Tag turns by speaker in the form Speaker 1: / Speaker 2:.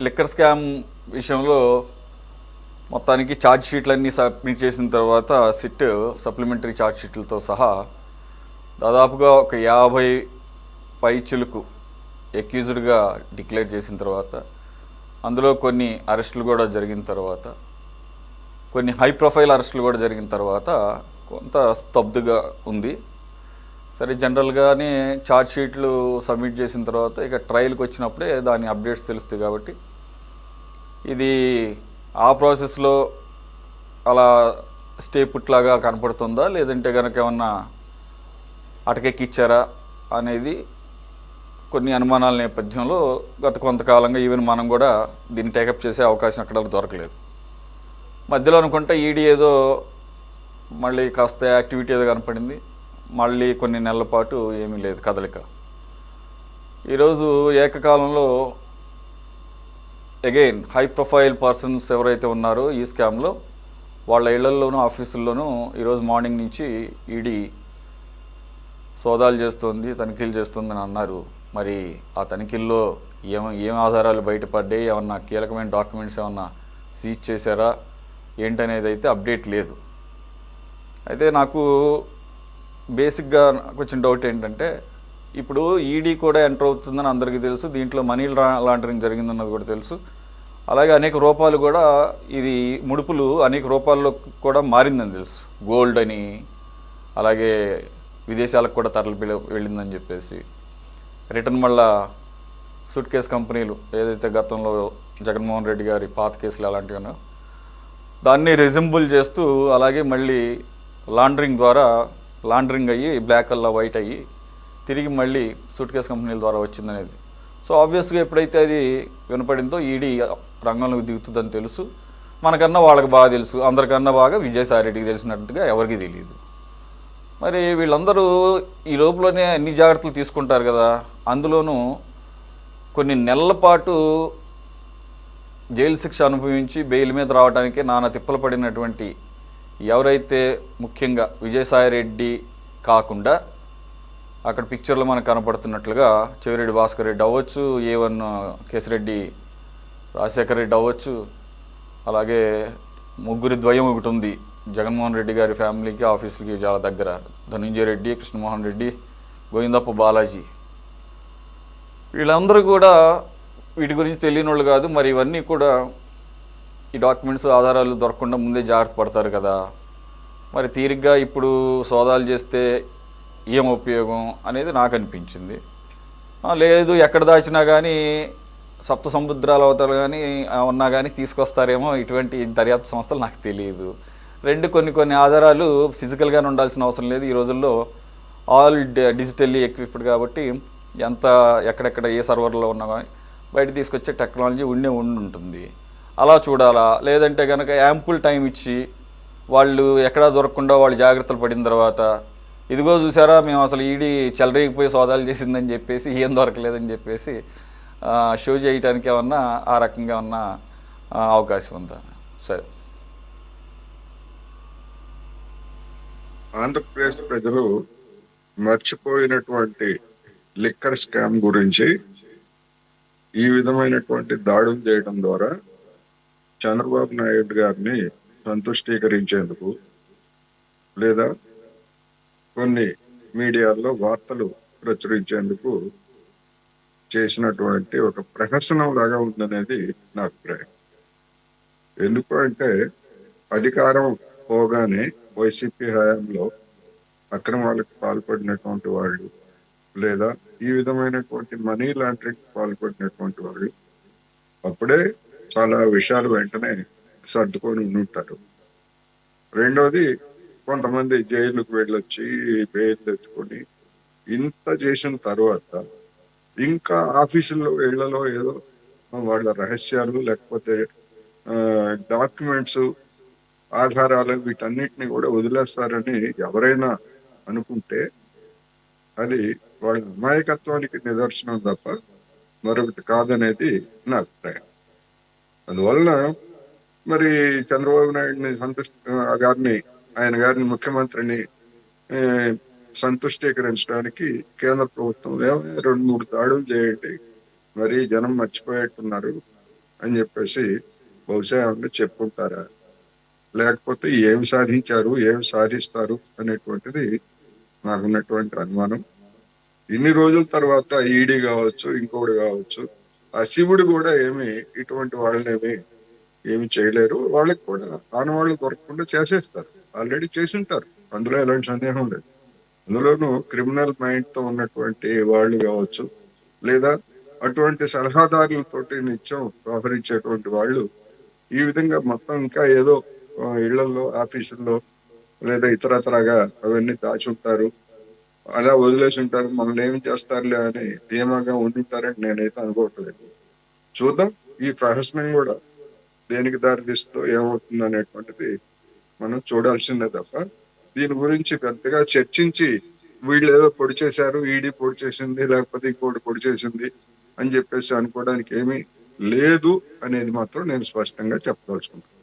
Speaker 1: Liquor scam విషయంలో మొత్తానికి charge షీట్లన్నీ submit చేసిన తర్వాత సిట్ సప్లిమెంటరీ ఛార్జ్ షీట్లతో సహా దాదాపుగా ఒక 50 పైచిలుకు ఎక్యూజ్డ్గా డిక్లేర్ చేసిన తర్వాత అందులో కొన్ని అరెస్టులు కూడా జరిగిన తర్వాత కొన్ని హై ప్రొఫైల్ అరెస్టులు కూడా జరిగిన తర్వాత కొంత స్తబ్దుగా ఉంది. సరే, జనరల్గానే ఛార్జ్ షీట్లు సబ్మిట్ చేసిన తర్వాత ఇక ట్రయల్కి వచ్చినప్పుడే దాని అప్డేట్స్ తెలుస్తాయి. కాబట్టి ఇది ఆ ప్రాసెస్లో అలా స్టే పుట్లాగా కనపడుతుందా, లేదంటే కనుక ఏమన్నా అటకెక్కిచ్చారా అనేది కొన్ని అనుమానాల నేపథ్యంలో గత కొంతకాలంగా ఈవెన్ మనం కూడా దీన్ని టేకప్ చేసే అవకాశం అక్కడ దొరకలేదు. మధ్యలో అనుకుంటే ఈడీ ఏదో మళ్ళీ కాస్త యాక్టివిటీ ఏదో కనపడింది, మళ్ళీ కొన్ని నెలల పాటు ఏమీ లేదు కదలిక. ఈరోజు ఏకకాలంలో అగైన్ హై ప్రొఫైల్ పర్సన్స్ ఎవరైతే ఉన్నారో ఈ స్కామ్లో వాళ్ళ ఇళ్లల్లోనూ ఆఫీసుల్లోనూ ఈరోజు మార్నింగ్ నుంచి ఈడీ సోదాలు చేస్తుంది, తనిఖీలు చేస్తుందని అన్నారు. మరి ఆ తనిఖీల్లో ఏం ఆధారాలు బయటపడ్డాయి, ఏమన్నా కీలకమైన డాక్యుమెంట్స్ ఏమన్నా సీజ్ చేశారా ఏంటనేది అయితే అప్డేట్ లేదు. అయితే నాకు బేసిక్గా కొంచెం డౌట్ ఏంటంటే, ఇప్పుడు ఈడీ కూడా ఎంటర్ అవుతుందని అందరికీ తెలుసు, దీంట్లో మనీ లాండరింగ్ జరిగిందన్నది కూడా తెలుసు. అలాగే అనేక రూపాలు కూడా ఇది ముడుపులు అనేక రూపాల్లో కూడా మారిందని తెలుసు. గోల్డ్ అని, అలాగే విదేశాలకు కూడా వెళ్ళిందని చెప్పేసి రిటర్న్ మళ్ళా సూట్ కేస్ కంపెనీలు ఏదైతే గతంలో జగన్మోహన్ రెడ్డి గారి పాత కేసులు అలాంటివి ఉన్నాయో దాన్ని రిజంబుల్ చేస్తూ అలాగే మళ్ళీ లాండరింగ్ అయ్యి బ్లాక్ అలా వైట్ అయ్యి తిరిగి మళ్ళీ సూట్ కేస్ కంపెనీల ద్వారా వచ్చిందనేది. సో ఆబ్వియస్గా ఎప్పుడైతే అది వినపడిందో ఈడీ రంగంలోకి దిగుతుందని తెలుసు. మనకన్నా వాళ్ళకి బాగా తెలుసు, అందరికన్నా బాగా విజయసాయి రెడ్డికి తెలిసినట్టుగా ఎవరికి తెలియదు. మరి వీళ్ళందరూ ఈ లోపలనే అన్ని జాగ్రత్తలు తీసుకుంటారు కదా. అందులోనూ కొన్ని నెలల పాటు జైలు శిక్ష అనుభవించి బెయిల్ మీద రావడానికే నానా తిప్పలు పడినటువంటి ఎవరైతే ముఖ్యంగా విజయసాయి రెడ్డి కాకుండా అక్కడ పిక్చర్లో మనకు కనపడుతున్నట్లుగా చెవిరెడ్డి భాస్కర్ రెడ్డి అవ్వచ్చు, A1 కేసిరెడ్డి రాజశేఖర రెడ్డి అవ్వచ్చు, అలాగే ముగ్గురి ద్వయం ఒకటి ఉంది జగన్మోహన్ రెడ్డి గారి ఫ్యామిలీకి ఆఫీసులకి చాలా దగ్గర, ధనంజయ రెడ్డి, కృష్ణమోహన్ రెడ్డి, గోవిందప్ప బాలాజీ. వీళ్ళందరూ కూడా వీటి గురించి తెలియని వాళ్ళు కాదు. మరి ఇవన్నీ కూడా ఈ డాక్యుమెంట్స్ ఆధారాలు దొరకకుండా ముందే జాగ్రత్త పడతారు కదా. మరి తీరిగ్గా ఇప్పుడు సోదాలు చేస్తే ఏం ఉపయోగం అనేది నాకు అనిపించింది. లేదు, ఎక్కడ దాచినా కానీ సప్త సముద్రాల అవతల కానీ ఉన్నా కానీ తీసుకొస్తారేమో ఇటువంటి దర్యాప్తు సంస్థలు, నాకు తెలియదు. కొన్ని ఆధారాలు ఫిజికల్గానే ఉండాల్సిన అవసరం లేదు. ఈ రోజుల్లో ఆల్ డిజిటల్లీ ఎక్విప్డ్ కాబట్టి ఎక్కడెక్కడ ఏ సర్వర్లో ఉన్నా కానీ బయట తీసుకొచ్చే టెక్నాలజీ ఉంటుంది. అలా చూడాలా, లేదంటే కనుక యాంపుల్ టైం ఇచ్చి వాళ్ళు ఎక్కడా దొరకకుండా వాళ్ళు జాగ్రత్తలు పడిన తర్వాత ఇదిగో చూసారా మేము అసలు ఈడీ చెలరేగిపోయి సోదాలు చేసిందని చెప్పేసి ఏం దొరకలేదని చెప్పేసి షో చేయడానికి ఏమన్నా ఆ రకంగా ఉన్న అవకాశం ఉందా? సరే,
Speaker 2: ఆంధ్రప్రదేశ్ ప్రజలు మర్చిపోయినటువంటి లిక్కర్ స్కామ్ గురించి ఈ విధమైనటువంటి దాడులు చేయడం ద్వారా చంద్రబాబు నాయుడు గారిని సంతుష్టీకరించేందుకు లేదా కొన్ని మీడియాల్లో వార్తలు ప్రచురించేందుకు చేసినటువంటి ఒక ప్రహసనం లాగా ఉందనేది నా అభిప్రాయం. ఎందుకు అంటే అధికారం పోగానే వైసీపీ హయాంలో అక్రమాలకు పాల్పడినటువంటి వాళ్ళు లేదా ఈ విధమైనటువంటి మనీ లాండరింగ్ పాల్పడినటువంటి వాళ్ళు అప్పుడే చాలా విషయాలు వెంటనే సర్దుకొని ఉంటారు. రెండోది, కొంతమంది జైలుకు వెళ్ళొచ్చి బెయిల్ తెచ్చుకొని ఇంత చేసిన తర్వాత ఇంకా ఆఫీసుల్లో ఇళ్లలో ఏదో వాళ్ళ రహస్యాలు లేకపోతే డాక్యుమెంట్స్ ఆధారాలు వీటన్నిటిని కూడా వదిలేస్తారని ఎవరైనా అనుకుంటే అది వాళ్ళ అమాయకత్వానికి నిదర్శనం తప్ప మరొకటి కాదనేది నా అభిప్రాయం. అందువలన మరి చంద్రబాబు నాయుడిని ఆయన గారిని ముఖ్యమంత్రిని సంతుష్టీకరించడానికి కేంద్ర ప్రభుత్వం 2-3 దాడులు చేయండి, మరి జనం మర్చిపోయేట్టున్నారు, అని చెప్పేసి బహుశా ఏమన్నా చెప్పుకుంటారా, లేకపోతే ఏమి సాధించారు, ఏమి సాధిస్తారు అనేటువంటిది నాకున్నటువంటి అనుమానం. ఇన్ని రోజుల తర్వాత ఈడీ కావచ్చు, ఇంకోటి కావచ్చు, ఆ శివుడు కూడా ఇటువంటి వాళ్ళనేమి ఏమి చేయలేరు. వాళ్ళకి కూడా ఆనవాళ్ళు దొరకకుండా చేసేస్తారు. ఆల్రెడీ చేసింటారు, అందులో ఎలాంటి సందేహం లేదు. అందులోనూ క్రిమినల్ మైండ్ తో ఉన్నటువంటి వాళ్ళు కావచ్చు, లేదా అటువంటి సలహాదారులతోటి నిత్యం వ్యవహరించేటువంటి వాళ్ళు ఈ విధంగా మొత్తం ఇంకా ఏదో ఇళ్లలో, ఆఫీసుల్లో లేదా ఇతరత్రగా అవన్నీ దాచుంటారు, అలా వదిలేసి ఉంటారు, మనల్ని ఏమి చేస్తారులే అని ధీమాగా ఉండుంటారని నేనైతే అనుకోవట్లేదు. చూద్దాం, ఈ ప్రహసనం కూడా దేనికి దారితీస్తుందో ఏమవుతుంది అనేటువంటిది మనం చూడాల్సిందే తప్ప దీని గురించి పెద్దగా చర్చించి వీళ్ళు ఏదో పొడి చేశారు, ఈడీ పొడి చేసింది, లేకపోతే ఇంకోటి పొడి చేసింది అని చెప్పేసి అనుకోవడానికి ఏమీ లేదు అనేది మాత్రం నేను స్పష్టంగా చెప్పదలుచుకుంటాను.